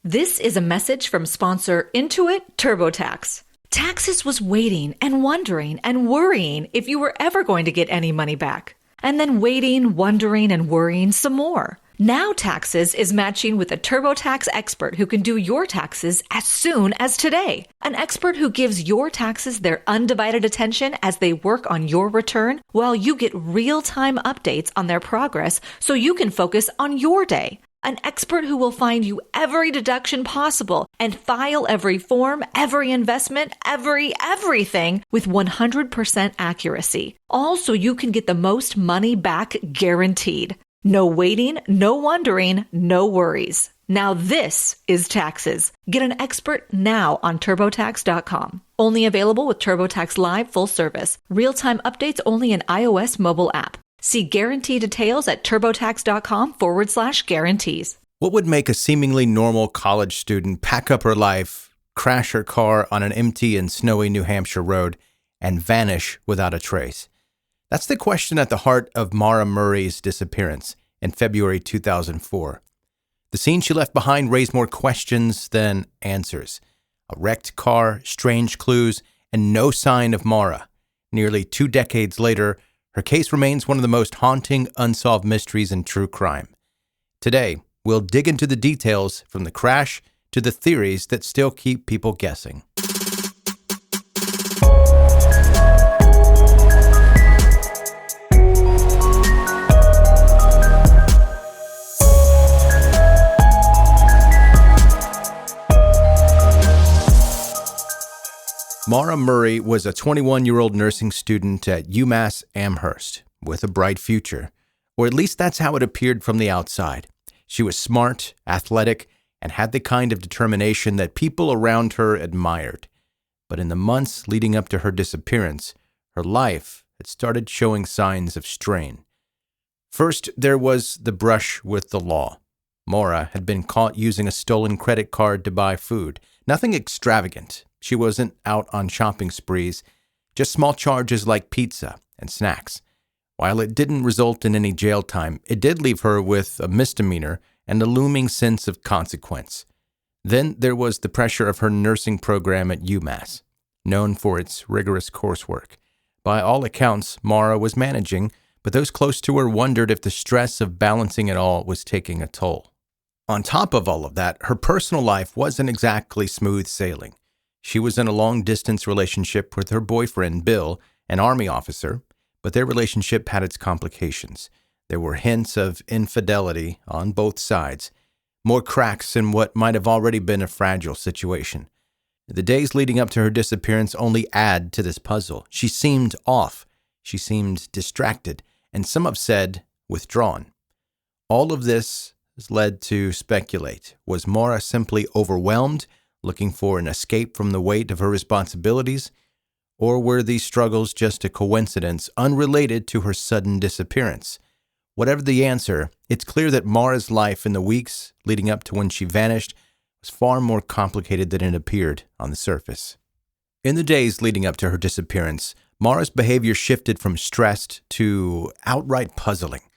This is a message from sponsor Intuit TurboTax. Taxes was waiting and wondering and worrying if you were ever going to get any money back. And then waiting, wondering, and worrying some more. Now Taxes is matching with a TurboTax expert who can do your taxes as soon as today. An expert who gives your taxes their undivided attention as they work on your return while you get real-time updates on their progress so you can focus on your day. An expert who will find you every deduction possible and file every form, every investment, everything with 100% accuracy. All so you can get the most money back guaranteed. No waiting, no wondering, no worries. Now this is Taxes. Get an expert now on TurboTax.com. Only available with TurboTax Live full service. Real-time updates only in iOS mobile app. See guarantee details at TurboTax.com/guarantees. What would make a seemingly normal college student pack up her life, crash her car on an empty and snowy New Hampshire road, and vanish without a trace? That's the question at the heart of Maura Murray's disappearance in February 2004. The scene she left behind raised more questions than answers. A wrecked car, strange clues, and no sign of Maura. Nearly 2 decades later, her case remains one of the most haunting unsolved mysteries in true crime. Today, we'll dig into the details from the crash to the theories that still keep people guessing. Maura Murray was a 21-year-old nursing student at UMass Amherst with a bright future, or at least that's how it appeared from the outside. She was smart, athletic, and had the kind of determination that people around her admired. But in the months leading up to her disappearance, her life had started showing signs of strain. First, there was the brush with the law. Maura had been caught using a stolen credit card to buy food. Nothing extravagant. She wasn't out on shopping sprees, just small charges like pizza and snacks. While it didn't result in any jail time, it did leave her with a misdemeanor and a looming sense of consequence. Then there was the pressure of her nursing program at UMass, known for its rigorous coursework. By all accounts, Maura was managing, but those close to her wondered if the stress of balancing it all was taking a toll. On top of all of that, her personal life wasn't exactly smooth sailing. She was in a long-distance relationship with her boyfriend, Bill, an Army officer, but their relationship had its complications. There were hints of infidelity on both sides, more cracks in what might have already been a fragile situation. The days leading up to her disappearance only add to this puzzle. She seemed off. She seemed distracted, and some have said withdrawn. All of this has led to speculate. Was Maura simply overwhelmed, looking for an escape from the weight of her responsibilities? Or were these struggles just a coincidence unrelated to her sudden disappearance? Whatever the answer, it's clear that Maura's life in the weeks leading up to when she vanished was far more complicated than it appeared on the surface. In the days leading up to her disappearance, Maura's behavior shifted from stressed to outright puzzling.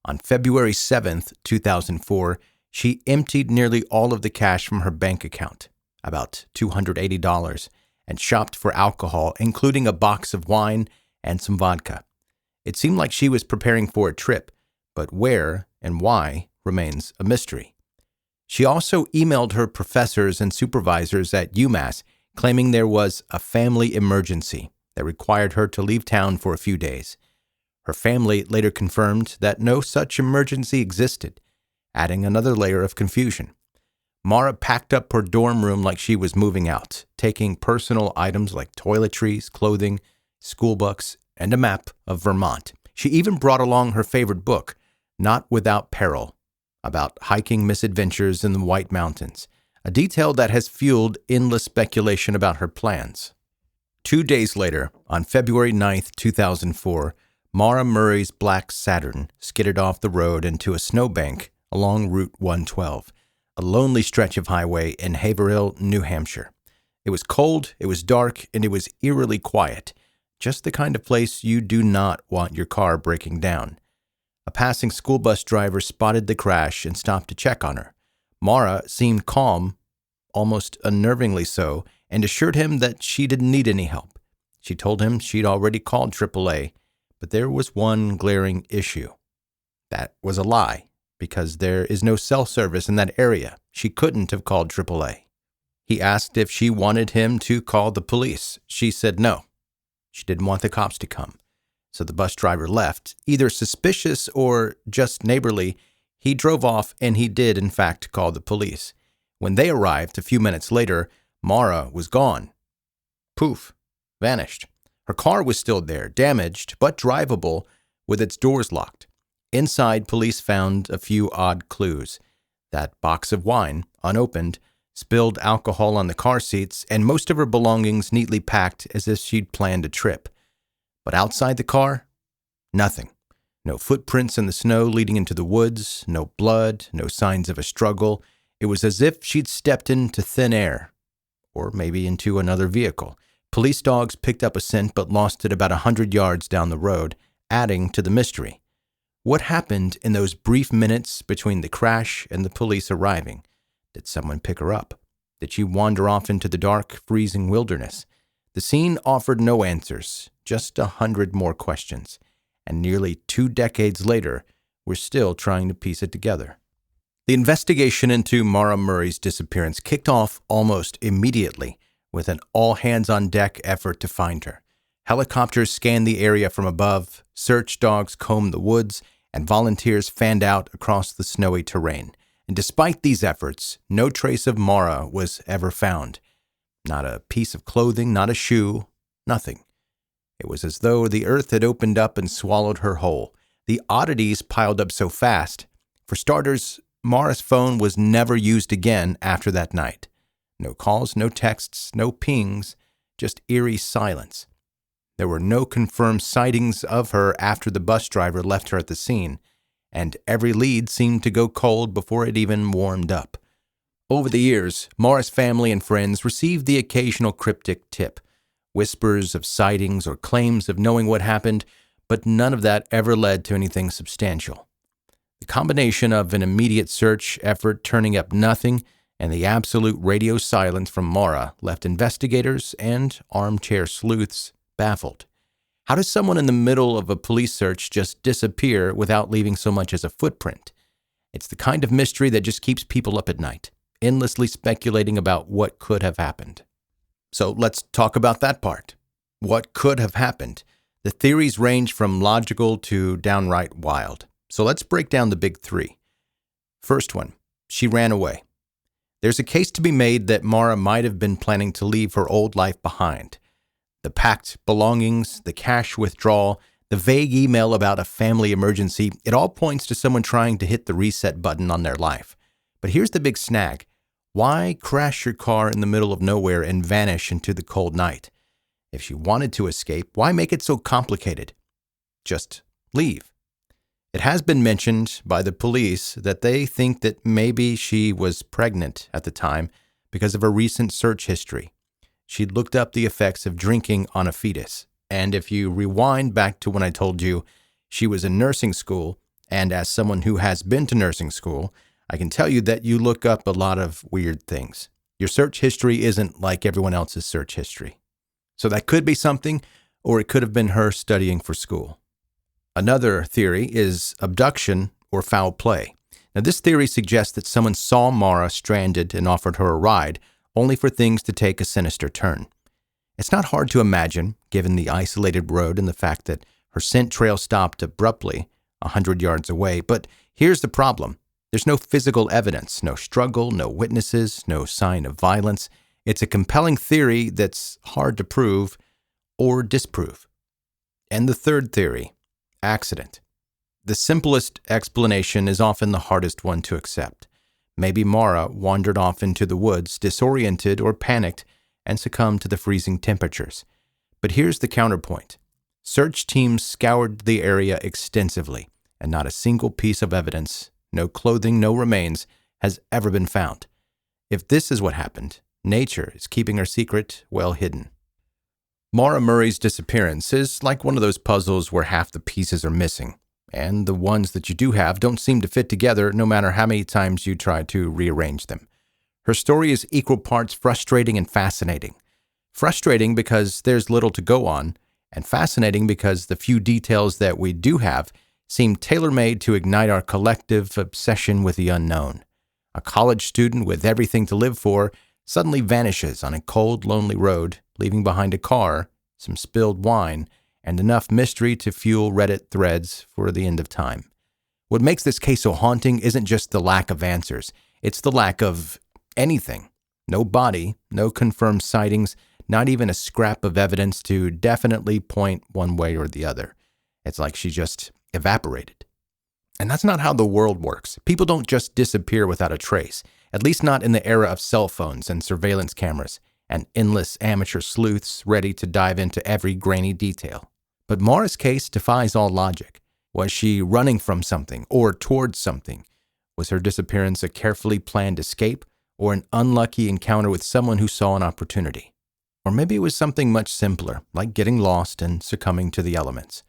On February 7th, 2004, she emptied nearly all of the cash from her bank account, about $280, and shopped for alcohol, including a box of wine and some vodka. It seemed like she was preparing for a trip, but where and why remains a mystery. She also emailed her professors and supervisors at UMass, claiming there was a family emergency that required her to leave town for a few days. Her family later confirmed that no such emergency existed, adding another layer of confusion. Maura packed up her dorm room like she was moving out, taking personal items like toiletries, clothing, school books, and a map of Vermont. She even brought along her favorite book, Not Without Peril, about hiking misadventures in the White Mountains, a detail that has fueled endless speculation about her plans. 2 days later, on February 9th, 2004, Maura Murray's black Saturn skidded off the road into a snowbank along Route 112, a lonely stretch of highway in Haverhill, New Hampshire. It was cold, it was dark, and it was eerily quiet, just the kind of place you do not want your car breaking down. A passing school bus driver spotted the crash and stopped to check on her. Maura seemed calm, almost unnervingly so, and assured him that she didn't need any help. She told him she'd already called AAA, but there was one glaring issue. That was a lie, because there is no cell service in that area. She couldn't have called AAA. He asked if she wanted him to call the police. She said no. She didn't want the cops to come. So the bus driver left, either suspicious or just neighborly. He drove off, and he did, in fact, call the police. When they arrived a few minutes later, Maura was gone. Poof, vanished. Her car was still there, damaged but drivable, with its doors locked. Inside, police found a few odd clues. That box of wine, unopened, spilled alcohol on the car seats, and most of her belongings neatly packed as if she'd planned a trip. But outside the car, nothing. No footprints in the snow leading into the woods, no blood, no signs of a struggle. It was as if she'd stepped into thin air, or maybe into another vehicle. Police dogs picked up a scent but lost it about 100 yards down the road, adding to the mystery. What happened in those brief minutes between the crash and the police arriving? Did someone pick her up? Did she wander off into the dark, freezing wilderness? The scene offered no answers, just 100 more questions. And nearly 2 decades later, we're still trying to piece it together. The investigation into Maura Murray's disappearance kicked off almost immediately with an all-hands-on-deck effort to find her. Helicopters scanned the area from above, search dogs combed the woods, and volunteers fanned out across the snowy terrain. And despite these efforts, no trace of Maura was ever found. Not a piece of clothing, not a shoe, nothing. It was as though the earth had opened up and swallowed her whole. The oddities piled up so fast. For starters, Maura's phone was never used again after that night. No calls, no texts, no pings, just eerie silence. There were no confirmed sightings of her after the bus driver left her at the scene, and every lead seemed to go cold before it even warmed up. Over the years, Maura's family and friends received the occasional cryptic tip, whispers of sightings or claims of knowing what happened, but none of that ever led to anything substantial. The combination of an immediate search effort turning up nothing and the absolute radio silence from Maura left investigators and armchair sleuths baffled. How does someone in the middle of a police search just disappear without leaving so much as a footprint? It's the kind of mystery that just keeps people up at night, endlessly speculating about what could have happened. So let's talk about that part. What could have happened? The theories range from logical to downright wild. So let's break down the big 3. First one, she ran away. There's a case to be made that Maura might have been planning to leave her old life behind. The packed belongings, the cash withdrawal, the vague email about a family emergency, it all points to someone trying to hit the reset button on their life. But here's the big snag. Why crash your car in the middle of nowhere and vanish into the cold night? If she wanted to escape, why make it so complicated? Just leave. It has been mentioned by the police that they think that maybe she was pregnant at the time because of her recent search history. She'd looked up the effects of drinking on a fetus. And if you rewind back to when I told you she was in nursing school, and as someone who has been to nursing school, I can tell you that you look up a lot of weird things. Your search history isn't like everyone else's search history. So that could be something, or it could have been her studying for school. Another theory is abduction or foul play. Now, this theory suggests that someone saw Maura stranded and offered her a ride, only for things to take a sinister turn. It's not hard to imagine, given the isolated road and the fact that her scent trail stopped abruptly 100 yards away. But here's the problem. There's no physical evidence, no struggle, no witnesses, no sign of violence. It's a compelling theory that's hard to prove or disprove. And the third theory, accident. The simplest explanation is often the hardest one to accept. Maybe Maura wandered off into the woods, disoriented or panicked, and succumbed to the freezing temperatures. But here's the counterpoint. Search teams scoured the area extensively, and not a single piece of evidence, no clothing, no remains, has ever been found. If this is what happened, nature is keeping her secret well hidden. Maura Murray's disappearance is like one of those puzzles where half the pieces are missing. and the ones that you do have don't seem to fit together no matter how many times you try to rearrange them. Her story is equal parts frustrating and fascinating. Frustrating because there's little to go on, and fascinating because the few details that we do have seem tailor-made to ignite our collective obsession with the unknown. A college student with everything to live for suddenly vanishes on a cold, lonely road, leaving behind a car, some spilled wine, and enough mystery to fuel Reddit threads for the end of time. What makes this case so haunting isn't just the lack of answers, it's the lack of anything. No body, no confirmed sightings, not even a scrap of evidence to definitely point one way or the other. It's like she just evaporated. And that's not how the world works. People don't just disappear without a trace, at least not in the era of cell phones and surveillance cameras and endless amateur sleuths ready to dive into every grainy detail. But Maura's case defies all logic. Was she running from something or towards something? Was her disappearance a carefully planned escape or an unlucky encounter with someone who saw an opportunity? Or maybe it was something much simpler, like getting lost and succumbing to the elements.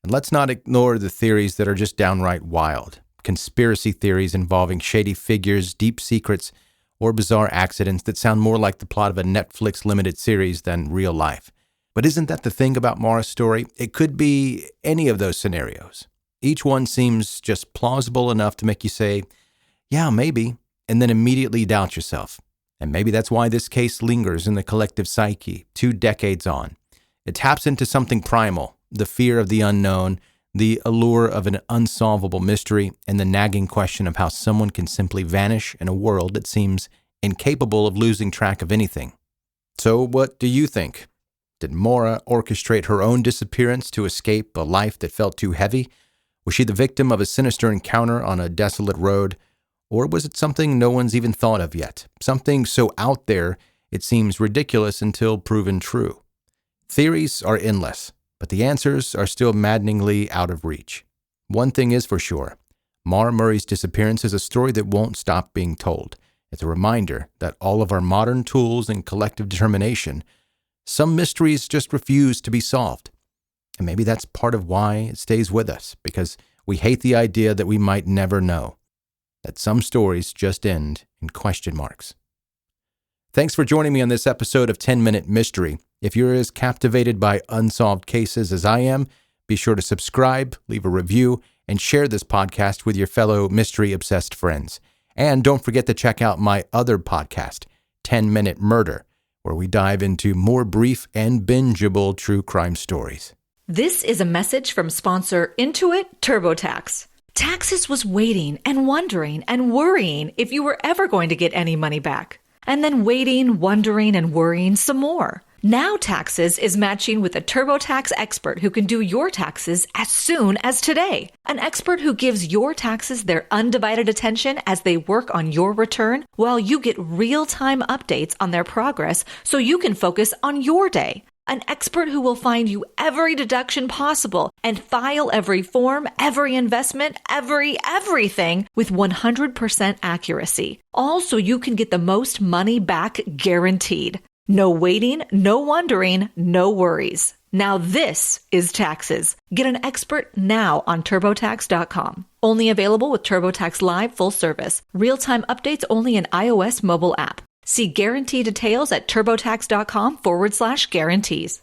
And let's not ignore the theories that are just downright wild. Conspiracy theories involving shady figures, deep secrets, or bizarre accidents that sound more like the plot of a Netflix limited series than real life. But isn't that the thing about Maura's story? It could be any of those scenarios. Each one seems just plausible enough to make you say, yeah, maybe, and then immediately doubt yourself. And maybe that's why this case lingers in the collective psyche 2 decades on. It taps into something primal, the fear of the unknown, the allure of an unsolvable mystery, and the nagging question of how someone can simply vanish in a world that seems incapable of losing track of anything. So what do you think? Did Maura orchestrate her own disappearance to escape a life that felt too heavy? Was she the victim of a sinister encounter on a desolate road? Or was it something no one's even thought of yet? Something so out there it seems ridiculous until proven true. Theories are endless, but the answers are still maddeningly out of reach. One thing is for sure. Maura Murray's disappearance is a story that won't stop being told. It's a reminder that all of our modern tools and collective determination, some mysteries just refuse to be solved. And maybe that's part of why it stays with us, because we hate the idea that we might never know, that some stories just end in question marks. Thanks for joining me on this episode of 10-Minute Mystery. If you're as captivated by unsolved cases as I am, be sure to subscribe, leave a review, and share this podcast with your fellow mystery-obsessed friends. And don't forget to check out my other podcast, 10-Minute Murder, where we dive into more brief and bingeable true crime stories. This is a message from sponsor Intuit TurboTax. Taxes was waiting and wondering and worrying if you were ever going to get any money back. And then waiting, wondering, and worrying some more. Now Taxes is matching with a TurboTax expert who can do your taxes as soon as today. An expert who gives your taxes their undivided attention as they work on your return while you get real-time updates on their progress so you can focus on your day. An expert who will find you every deduction possible and file every form, every investment, everything with 100% accuracy. All so you can get the most money back guaranteed. No waiting, no wondering, no worries. Now this is Taxes. Get an expert now on TurboTax.com. Only available with TurboTax Live full service. Real-time updates only in iOS mobile app. See guarantee details at TurboTax.com/guarantees.